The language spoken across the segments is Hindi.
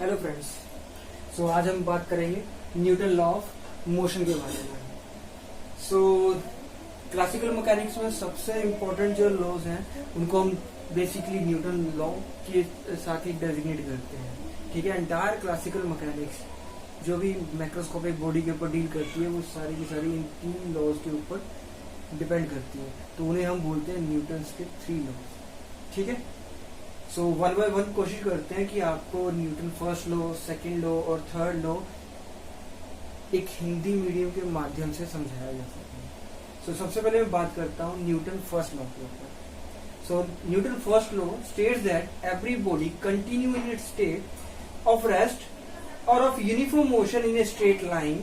Hello friends. सो आज हम बात करेंगे न्यूटन लॉ ऑफ मोशन के बारे में। सो क्लासिकल मैकेनिक्स में सबसे इम्पोर्टेंट जो लॉज हैं उनको हम बेसिकली न्यूटन लॉ के साथ ही डेजिग्नेट करते हैं। ठीक है, एंटायर क्लासिकल मैकेनिक्स जो भी मैक्रोस्कोपिक बॉडी के ऊपर डील करती है वो सारी की सारी इन तीन लॉज के ऊपर डिपेंड करती है, तो उन्हें हम बोलते हैं न्यूटन्स के 3 लॉज। ठीक है, सो वन बाय वन कोशिश करते हैं कि आपको Newton first law, second law और थर्ड लॉ एक हिंदी मीडियम के माध्यम से समझाया जा सके। सो सबसे पहले मैं बात करता हूँ न्यूटन फर्स्ट लॉ के ऊपर। So Newton first law states that every body continue in its state of rest और of uniform motion in a straight line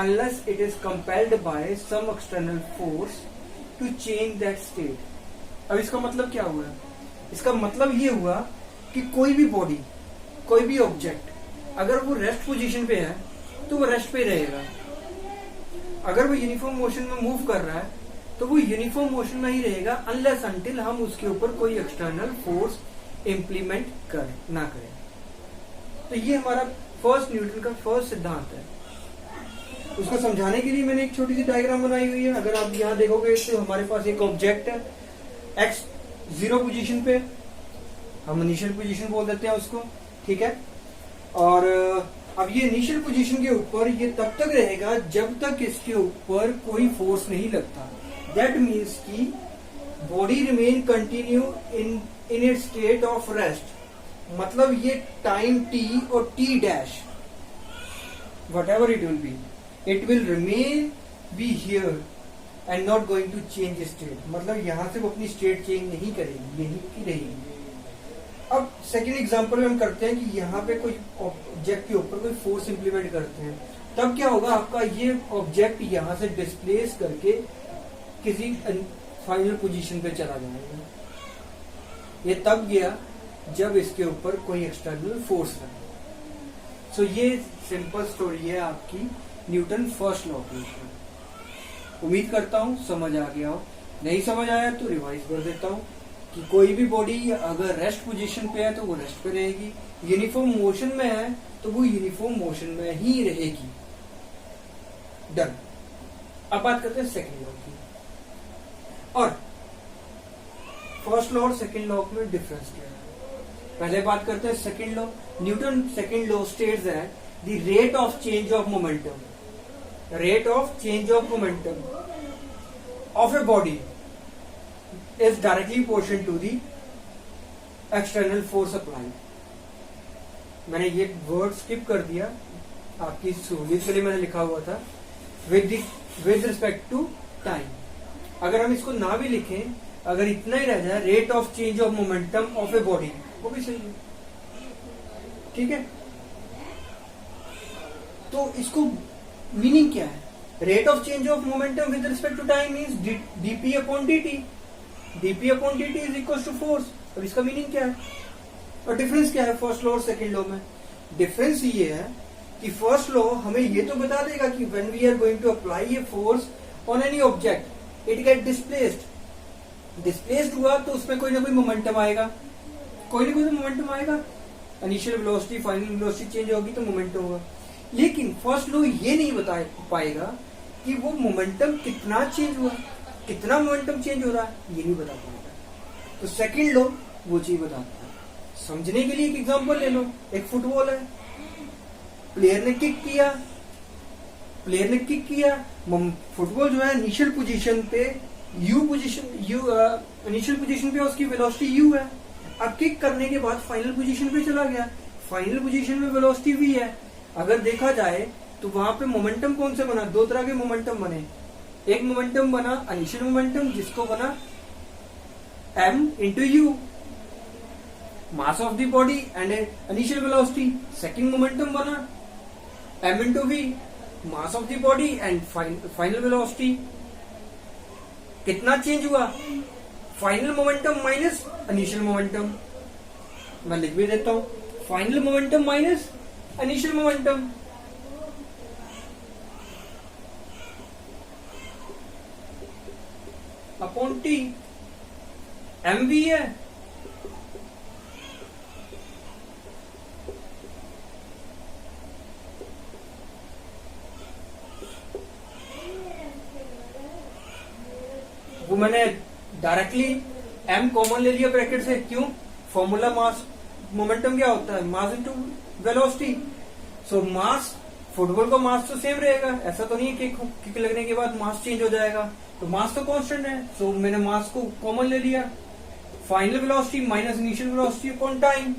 unless it is compelled by some external force to change that state। अब इसका मतलब क्या हुआ? इसका मतलब ये हुआ कि कोई भी बॉडी, कोई भी ऑब्जेक्ट अगर वो रेस्ट पोजीशन पे है तो वो रेस्ट पे रहेगा। अगर वो यूनिफॉर्म मोशन में मूव कर रहा है तो वो यूनिफॉर्म मोशन में ही रहेगा अनलेस अनटिल हम उसके ऊपर कोई एक्सटर्नल फोर्स इम्प्लीमेंट ना करें। तो ये हमारा फर्स्ट न्यूटन का फर्स्ट सिद्धांत है। उसको समझाने के लिए मैंने एक छोटी सी डायग्राम बनाई हुई है। अगर आप यहाँ देखोगे तो हमारे पास एक ऑब्जेक्ट है एक्स 0 पोजीशन पे, हम इनिशियल पोजीशन बोल देते हैं उसको। ठीक है, और अब ये इनिशियल पोजीशन के ऊपर ये तब तक रहेगा जब तक इसके ऊपर कोई फोर्स नहीं लगता। दैट मीन्स कि body remain continue in its state of rest. मतलब ये टाइम t और t dash what ever it will be, it will remain be here and not going to change state। मतलब यहां से वो अपनी स्टेट चेंज नहीं करेगी, यही की रहेगी। अब सेकेंड एग्जांपल में हम करते हैं कि यहाँ पे कोई ऑब्जेक्ट के ऊपर कोई फोर्स इंप्लीमेंट करते हैं, तब क्या होगा? आपका ये ऑब्जेक्ट यहाँ से डिस्प्लेस करके किसी फाइनल पोजीशन पे चला जाएगा। ये तब गया जब इसके ऊपर कोई एक्सटर्नल फोर्स लगे। सो ये सिंपल स्टोरी है आपकी न्यूटन फर्स्ट लॉ के ऊपर। उम्मीद करता हूं समझ आ गया हो। नहीं समझ आया तो रिवाइज कर देता हूं कि कोई भी बॉडी अगर रेस्ट पोजीशन पे है तो वो रेस्ट पे रहेगी, यूनिफॉर्म मोशन में है तो वो यूनिफॉर्म मोशन में ही रहेगी। डन। अब बात करते हैं सेकंड लॉ की। और फर्स्ट लॉ और सेकंड लॉ में डिफरेंस क्या है? पहले बात करते हैं second law. Newton second law states that the rate of change of momentum of a body is directly proportional to the external force applied। मैंने ये वर्ड स्किप कर दिया, आपकी सहूलियत के लिए मैंने लिखा हुआ था with respect to time। अगर हम इसको ना भी लिखें, अगर इतना ही रह जाए rate of change of momentum of a body, वो भी सही है। ठीक है, तो इसको मीनिंग क्या है? Rate of change of momentum with respect to time means dp upon dt। dp upon dt is equal to force. अब इसका मीनिंग क्या है और डिफरेंस क्या है फर्स्ट लॉ और सेकंड लॉ में? डिफरेंस ये है कि फर्स्ट लॉ हमें ये तो बता देगा कि when we are going to apply a force on any object it get displaced. Displaced हुआ तो उसमें कोई ना कोई मोमेंटम आएगा, कोई ना कोई मोमेंटम आएगा। Initial velocity final velocity change होगी तो मोमेंटम होगा। लेकिन फर्स्ट लॉ ये नहीं बता पाएगा कि वो मोमेंटम कितना चेंज हुआ, कितना मोमेंटम चेंज हो रहा है, ये नहीं बता पाएगा। तो सेकंड लॉ वो चीज बताता है। समझने के लिए एक एग्जांपल ले लो। एक फुटबॉल है, प्लेयर ने किक किया, फुटबॉल जो है इनिशियल पोजीशन पे इनिशियल पोजीशन पे उसकी वेलोसिटी u है। अब किक करने के बाद फाइनल पोजीशन पे चला गया, फाइनल पोजीशन में वेलोसिटी v है। अगर देखा जाए तो वहां पे मोमेंटम कौन से बना? 2 तरह के मोमेंटम बने। एक मोमेंटम बना इनिशियल मोमेंटम, जिसको बना m into you, mass of the body and initial velocity. Second momentum बना m into v, mass of the body and final velocity. कितना चेंज हुआ? Final momentum minus initial momentum. मैं लिख भी देता हूं, final momentum minus initial momentum. Upon T, mv है वो मैंने डायरेक्टली m कॉमन ले लिया ब्रैकेट से, क्यों? फॉर्मूला मास मोमेंटम क्या होता है? Mass into velocity. So mass, football का मास तो सेम रहेगा, ऐसा तो नहीं है कि किक लगने के बाद मास चेंज हो जाएगा, तो मास तो कांस्टेंट है। सो मैंने मास को कॉमन ले लिया, final velocity minus initial velocity upon time.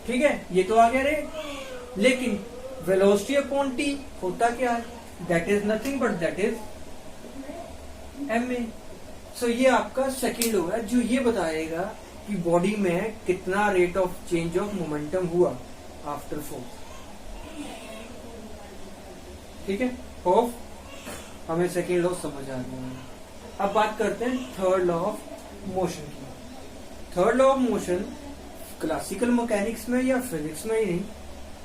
ठीक है, ये तो आ गया रे। लेकिन वेलोसिटी अपॉन टी होता क्या है? That is nothing but that is ma। सो ये आपका सेकंड होगा जो ये बताएगा कि बॉडी में कितना rate of change of momentum हुआ आफ्टर फोर्स। ठीक है, होप हमें सेकेंड लॉ समझ आ गया है। अब बात करते हैं थर्ड लॉ ऑफ मोशन की। Third law of motion classical mechanics में या फिजिक्स में ही नहीं,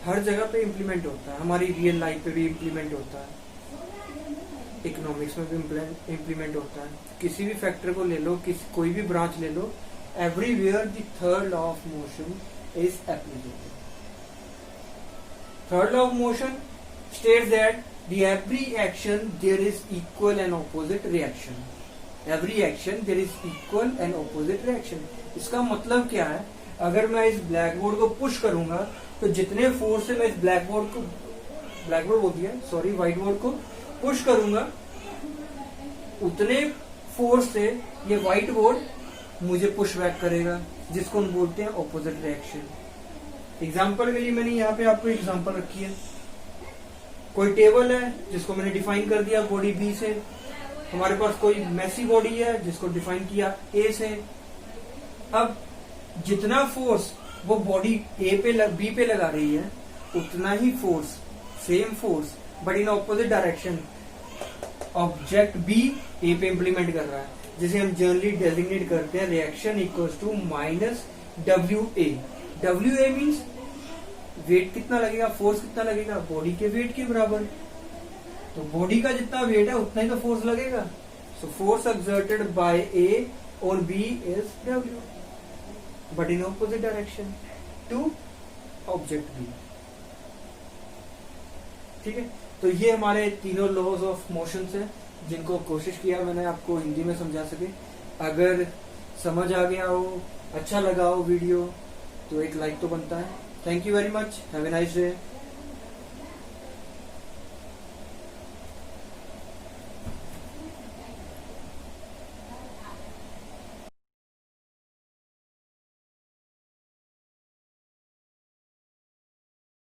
हर जगह पे इम्प्लीमेंट होता है, हमारी रियल लाइफ पे भी इम्प्लीमेंट होता है, इकोनॉमिक्स में भी इम्प्लीमेंट होता है। किसी भी फैक्टर को ले लो, कोई भी ब्रांच ले लो, everywhere the third law of motion is applicable. Third law of motion states that the every action there is equal and opposite reaction. Every action there is equal and opposite reaction. इसका मतलब क्या है? अगर मैं इस ब्लैक बोर्ड को पुश करूंगा तो जितने फोर्स से मैं इस व्हाइट बोर्ड को पुश करूंगा, उतने फोर्स से ये व्हाइट बोर्ड मुझे पुश बैक करेगा, जिसको हम बोलते हैं ऑपोजिट रिएक्शन। एग्जाम्पल के लिए मैंने यहाँ पे आपको एग्जाम्पल रखी है। कोई टेबल है जिसको मैंने डिफाइन कर दिया बॉडी बी से, हमारे पास कोई मैसी बॉडी है जिसको डिफाइन किया ए से। अब जितना फोर्स वो बॉडी ए पे बी पे लगा रही है, उतना ही force, same force but in opposite direction, object B A पे इम्प्लीमेंट कर रहा है, जिसे हम जनरली डेजिग्नेट करते हैं reaction equals to minus WA। WA means weight कितना लगेगा, फोर्स कितना लगेगा, बॉडी के वेट के बराबर। तो बॉडी का जितना वेट है उतना ही तो फोर्स लगेगा। So force exerted by a और b is W, but in opposite direction to object b. ठीक है, तो ये हमारे तीनों लॉज ऑफ मोशन है, जिनको कोशिश किया मैंने आपको हिंदी में समझा सके। अगर समझ आ गया हो, अच्छा लगा हो वीडियो, तो एक लाइक तो बनता है। Thank you very much. Have a nice day.